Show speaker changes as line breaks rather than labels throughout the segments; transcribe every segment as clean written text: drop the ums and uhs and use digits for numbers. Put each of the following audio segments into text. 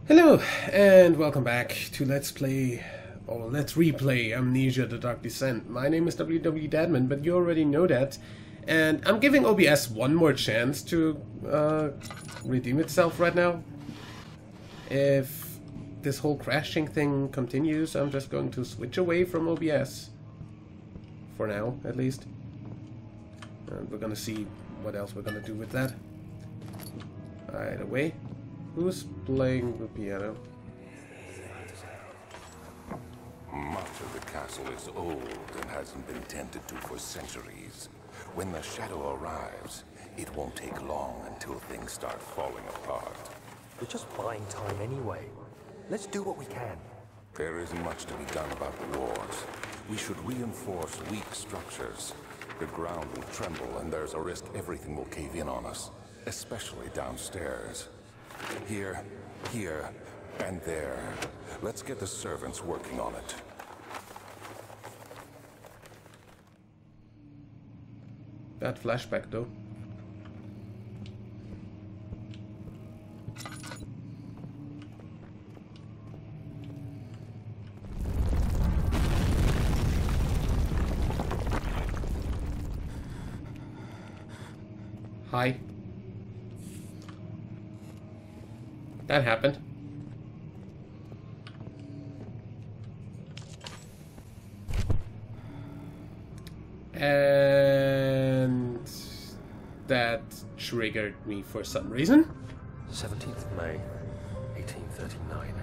Hello, and welcome back to Let's Replay Amnesia The Dark Descent. My name is WW but you already know that. And I'm giving OBS one more chance to redeem itself right now. If this whole crashing thing continues, I'm just going to switch away from OBS. For now, at least. And we're gonna see what else we're gonna do with that. Either way. Who's playing the piano?
Much of the castle is old and hasn't been tended to for centuries. When the shadow arrives, it won't take long until things start falling apart.
We're just buying time anyway. Let's do what we can.
There isn't much to be done about the walls. We should reinforce weak structures. The ground will tremble and there's a risk everything will cave in on us, especially downstairs. Here, and there. Let's get the servants working on it.
Bad flashback, though. Hi. That happened. And that triggered me for some reason.
17th May, 1839.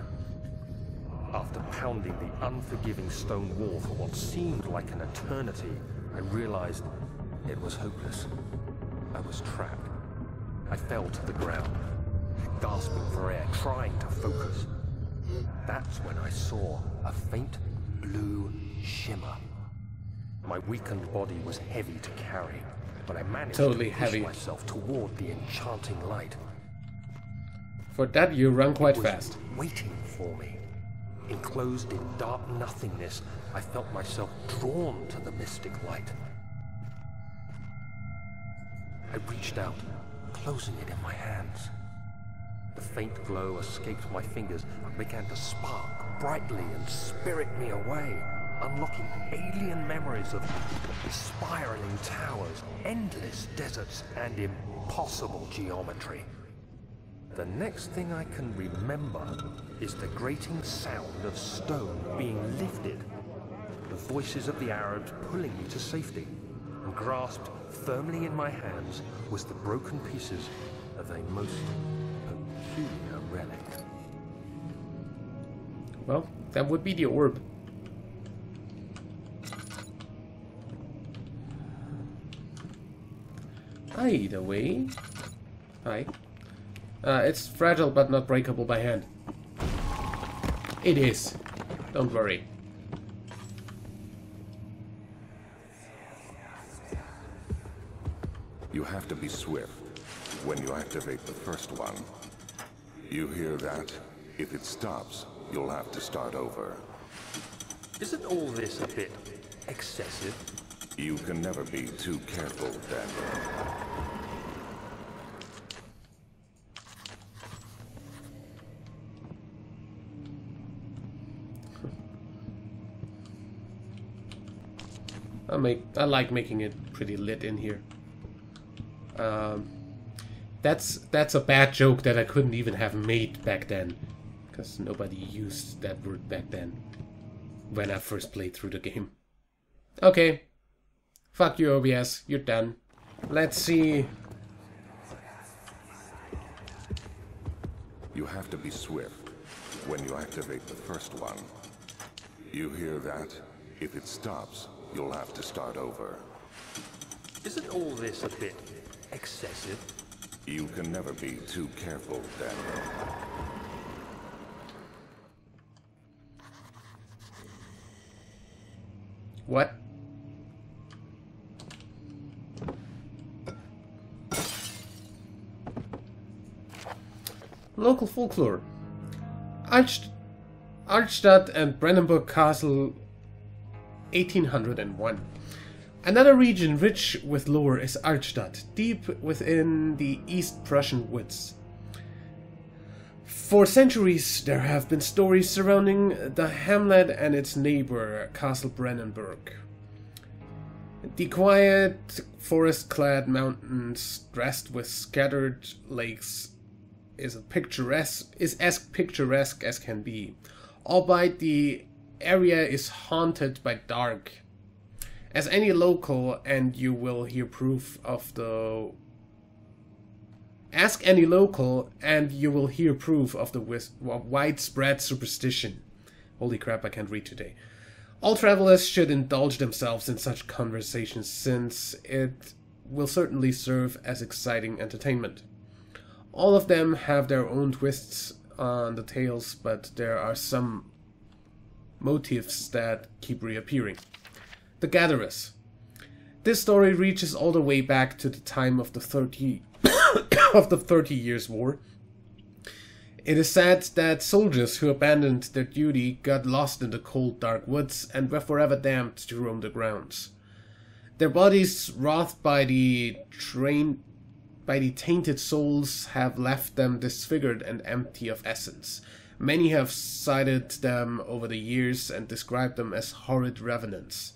After pounding the unforgiving stone wall for what seemed like an eternity, I realized it was hopeless. I was trapped. I fell to the ground, gasping for air, trying to focus. That's when I saw a faint blue shimmer. My weakened body was heavy to carry, but I managed to push myself toward the enchanting light.
For that, you run quite fast.
Waiting for me. Enclosed in dark nothingness, I felt myself drawn to the mystic light. I reached out, closing it in my hands. The faint glow escaped my fingers and began to spark brightly and spirit me away, unlocking alien memories of spiraling towers, endless deserts, and impossible geometry. The next thing I can remember is the grating sound of stone being lifted, the voices of the Arabs pulling me to safety, and grasped firmly in my hands was the broken pieces of a most peculiar relic.
Well, that would be the orb. Either way. Hi. It's fragile but not breakable by hand. It is. Don't worry.
You have to be swift when you activate the first one. You hear that? If it stops, you'll have to start over.
Isn't all this a bit excessive?
You can never be too careful, Daniel.
I like making it pretty lit in here. That's a bad joke that I couldn't even have made back then, because nobody used that word back then when I first played through the game. Okay, fuck you, OBS, you're done. Let's see.
You have to be swift when you activate the first one. You hear that? If it stops, you'll have to start over.
Isn't all this a bit excessive?
You can never be too careful, Daniel.
What? Local folklore. Archstadt and Brandenburg Castle, 1801. Another region rich with lore is Archstadt, deep within the East Prussian woods. For centuries, there have been stories surrounding the hamlet and its neighbor, Castle Brennenburg. The quiet, forest-clad mountains, dressed with scattered lakes, is as picturesque as can be. Albeit the area is haunted by dark. Ask any local, and you will hear proof of the widespread superstition. Holy crap, I can't read today. All travelers should indulge themselves in such conversations, since it will certainly serve as exciting entertainment. All of them have their own twists on the tales, but there are some motifs that keep reappearing. The Gatherers. This story reaches all the way back to the time of the 30 Years' War. It is said that soldiers who abandoned their duty got lost in the cold, dark woods and were forever damned to roam the grounds. Their bodies, wrought by the tainted souls, have left them disfigured and empty of essence. Many have cited them over the years and described them as horrid revenants.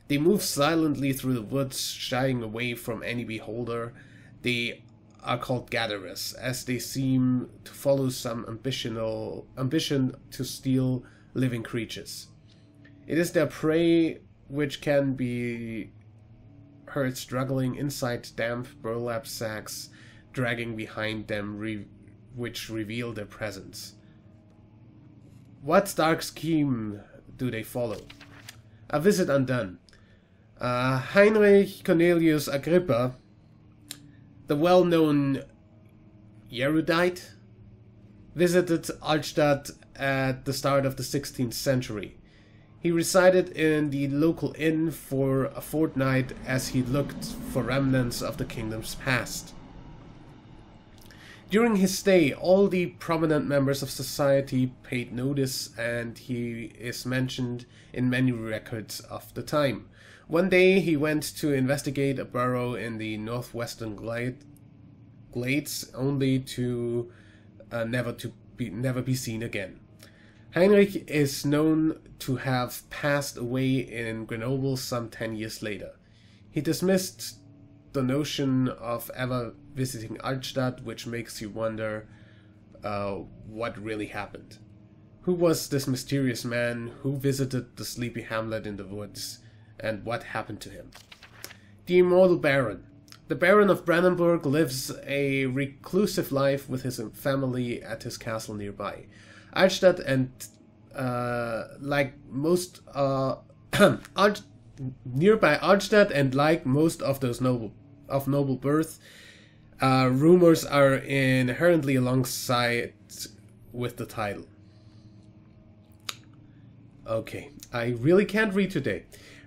They move silently through the woods, shying away from any beholder. They are called gatherers, as they seem to follow some ambition to steal living creatures. It is their prey which can be heard struggling inside damp burlap sacks, dragging behind them, which reveal their presence. What dark scheme do they follow? A visit undone. Heinrich Cornelius Agrippa, the well-known erudite, visited Altstadt at the start of the 16th century. He resided in the local inn for a fortnight as he looked for remnants of the kingdom's past. During his stay, all the prominent members of society paid notice, and he is mentioned in many records of the time. One day he went to investigate a burrow in the northwestern glades, only to never be seen again. Heinrich is known to have passed away in Grenoble some 10 years later. He dismissed the notion of ever visiting Altstadt, which makes you wonder what really happened. Who was this mysterious man? Who visited the sleepy hamlet in the woods? And what happened to him? The Immortal Baron. The Baron of Brennenburg lives a reclusive life with his family at his castle nearby. Altstadt and nearby Altstadt, and like most of those noble birth, rumors are inherently alongside with the title. Okay, I really can't read today.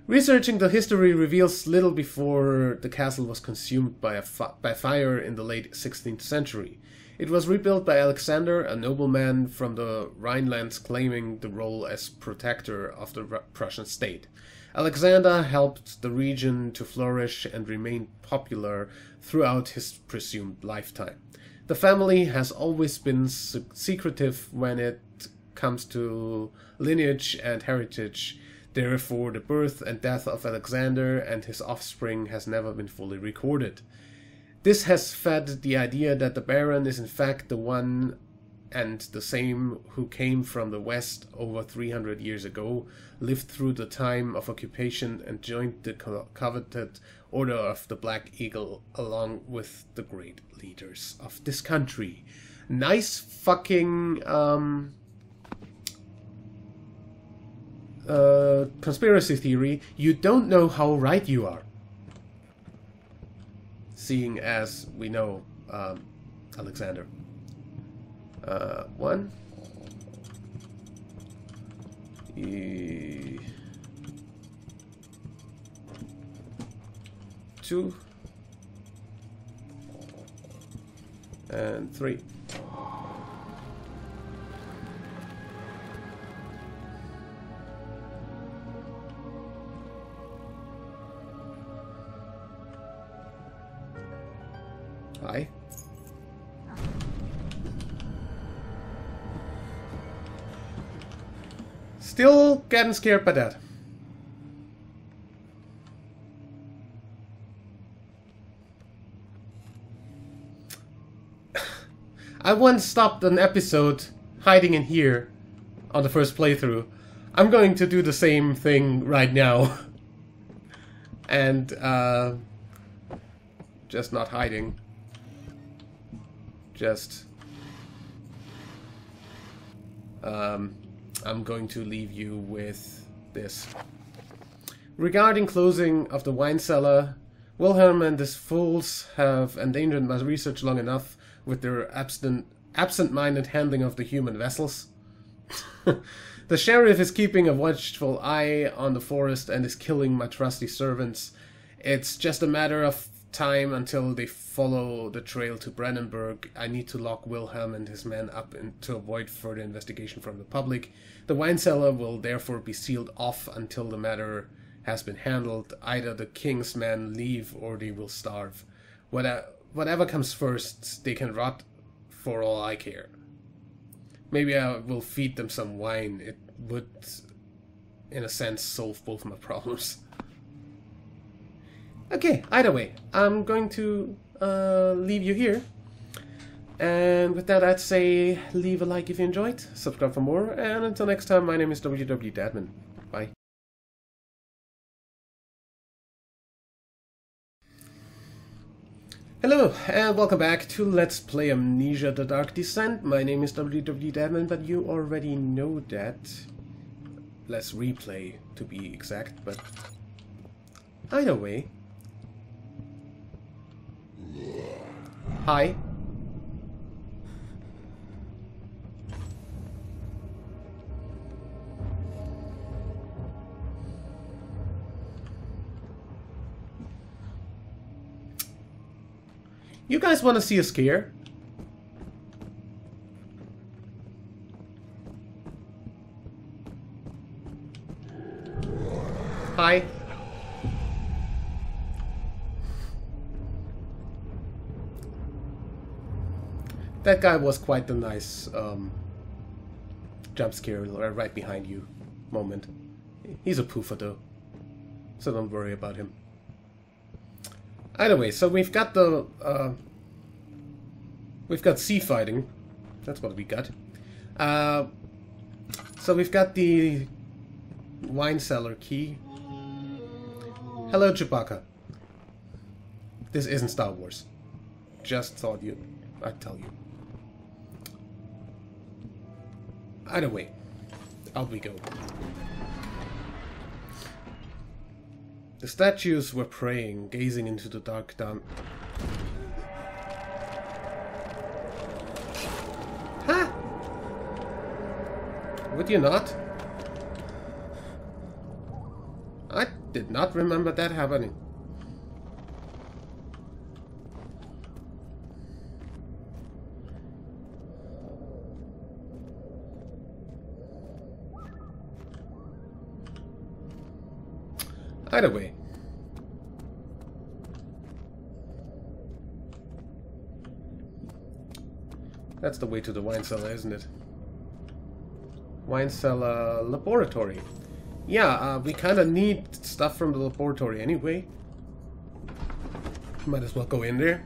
Researching the history reveals little before the castle was consumed by fire in the late 16th century. It was rebuilt by Alexander, a nobleman from the Rhinelands claiming the role as protector of the Prussian state. Alexander helped the region to flourish and remain popular throughout his presumed lifetime. The family has always been secretive when it comes to lineage and heritage. Therefore, the birth and death of Alexander and his offspring has never been fully recorded. This has fed the idea that the Baron is in fact the one and the same who came from the west over 300 years ago, lived through the time of occupation, and joined the coveted Order of the Black Eagle along with the great leaders of this country. Nice fucking conspiracy theory. You don't know how right you are. Seeing as we know Alexander. One. Two. And three. Hi. Still getting scared by that. I once stopped an episode hiding in here on the first playthrough. I'm going to do the same thing right now. And, just not hiding. Just... I'm going to leave you with this. Regarding closing of the wine cellar, Wilhelm and his fools have endangered my research long enough with their absent-minded handling of the human vessels. The sheriff is keeping a watchful eye on the forest and is killing my trusty servants. It's just a matter of time until they follow the trail to Brennenburg. I need to lock Wilhelm and his men up to avoid further investigation from the public. The wine cellar will therefore be sealed off until the matter has been handled. Either the king's men leave or they will starve. Whatever comes first, they can rot for all I care. Maybe I will feed them some wine. It would, in a sense, solve both my problems. Okay, either way, I'm going to leave you here. And with that, I'd say leave a like if you enjoyed, subscribe for more, and until next time, my name is WW Dadman. Bye. Hello, and welcome back to Let's Play Amnesia The Dark Descent. My name is WW Dadman, but you already know that. Let's replay, to be exact, but either way. Hi. You guys want to see a scare? Hi. That guy was quite the nice jump scare right behind you moment. He's a poofer though, so don't worry about him. Either way, so we've got the sea fighting. That's what we got. So we've got the wine cellar key. Hello, Chewbacca. This isn't Star Wars. Just thought I'd tell you. Either way, out we go. The statues were praying, gazing into the dark down. Ha! Would you not? I did not remember that happening. Either way. That's the way to the wine cellar, isn't it? Wine cellar laboratory. Yeah, we kind of need stuff from the laboratory anyway. Might as well go in there.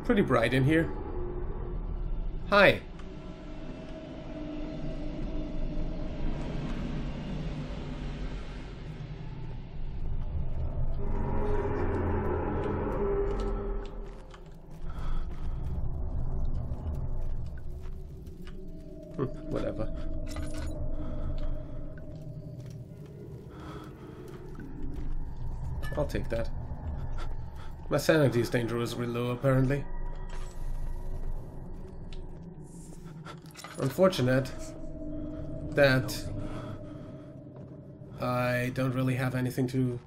Pretty bright in here. Hi. Whatever. I'll take that. My sanity is dangerously low, apparently. Unfortunate that I don't really have anything to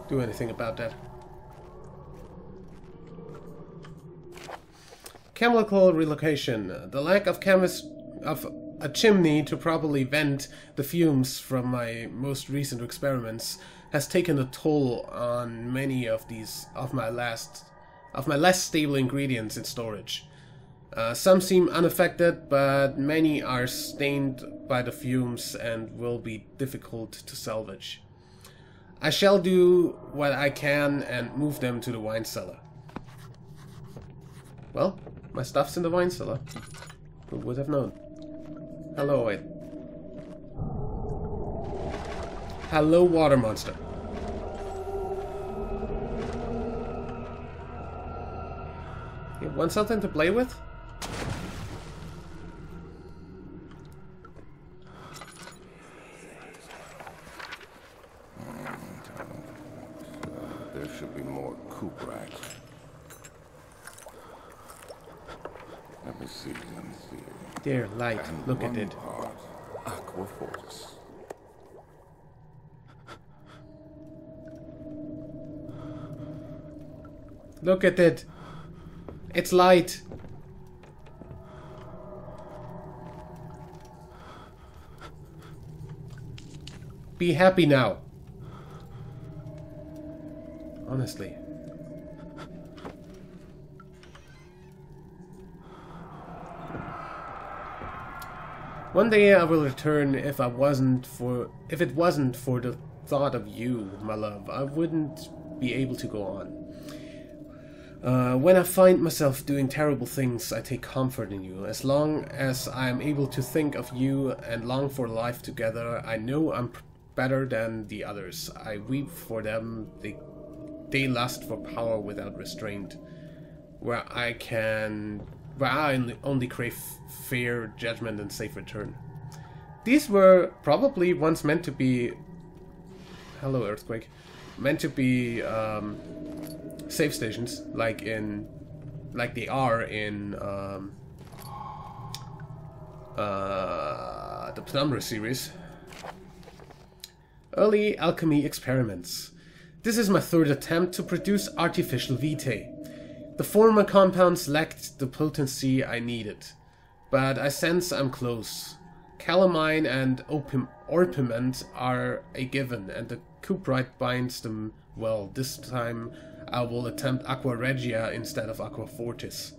do anything about that. Chemical relocation. The lack of a chimney to properly vent the fumes from my most recent experiments has taken a toll on many of my less stable ingredients in storage. Some seem unaffected, but many are stained by the fumes and will be difficult to salvage. I shall do what I can and move them to the wine cellar. Well, my stuff's in the wine cellar. Who would have known? Hello, wait. Hello, water monster. You want something to play with?
There should be more coop racks. Let me see.
Dear light,
And
look at
one
it.
part Aqua Fortis.
Look at it. It's light. Be happy now. Honestly. One day I will return. If it wasn't for the thought of you, my love, I wouldn't be able to go on. When I find myself doing terrible things, I take comfort in you. As long as I am able to think of you and long for life together, I know I'm better than the others. I weep for them. They lust for power without restraint. Where I only crave fair judgment and safe return. These were probably once meant to be... Hello, Earthquake. Meant to be safe stations, like they are in the Penumbra series. Early alchemy experiments. This is my third attempt to produce artificial vitae. The former compounds lacked the potency I needed, but I sense I'm close. Calamine and orpiment are a given, and the cuprite binds them well. This time I will attempt Aqua Regia instead of Aqua Fortis.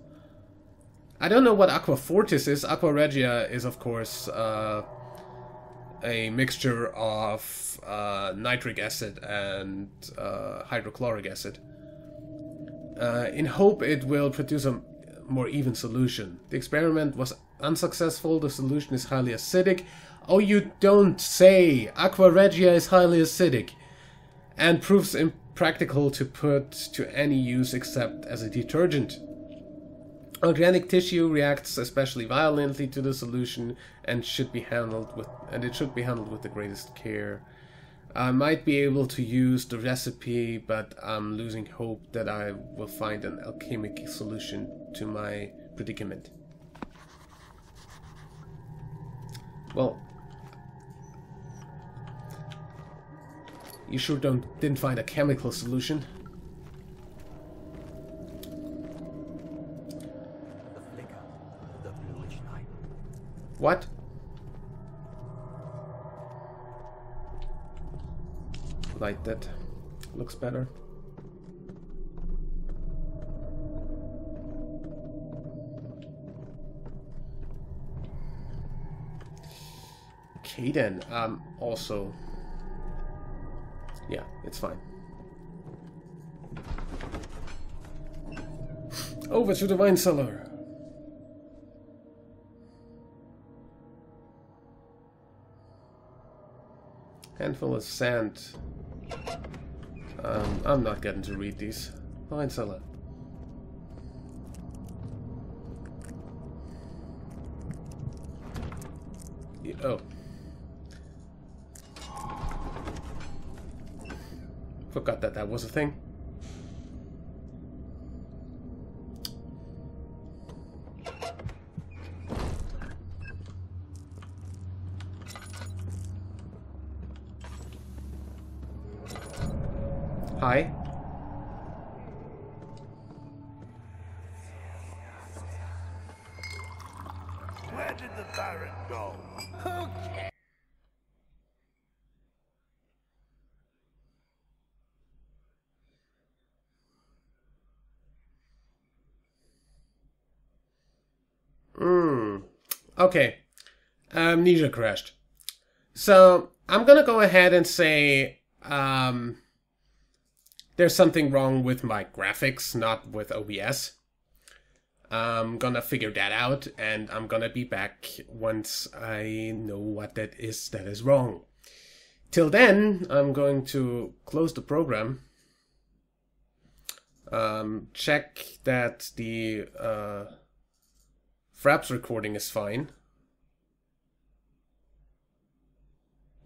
I don't know what Aqua Fortis is. Aqua Regia is, of course, a mixture of nitric acid and hydrochloric acid. In hope it will produce a more even solution. The experiment was unsuccessful. The solution is highly acidic. Oh, you don't say! Aqua Regia is highly acidic and proves impractical to put to any use except as a detergent. Organic tissue reacts especially violently to the solution and it should be handled with the greatest care. I might be able to use the recipe, but I'm losing hope that I will find an alchemic solution to my predicament. Well, you sure didn't find a chemical solution.
The flicker of the bluish light.
What? Light that looks better. Okay then, also, yeah, it's fine. Over to the wine cellar. Handful of sand. I'm not getting to read these. Wine cellar. Oh. Forgot that was a thing. Hi.
did the Baron go? Who cares?
Okay. Amnesia crashed. So, I'm gonna go ahead and say, there's something wrong with my graphics, not with OBS. I'm gonna figure that out, and I'm gonna be back once I know what that is wrong. Till then, I'm going to close the program. Check that the Fraps recording is fine.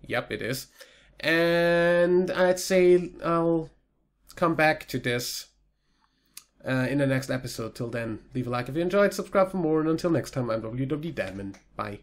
Yep, it is. And I'd say I'll come back to this in the next episode. Till then, leave a like if you enjoyed, subscribe for more, and until next time, I'm WW Dadman. Bye.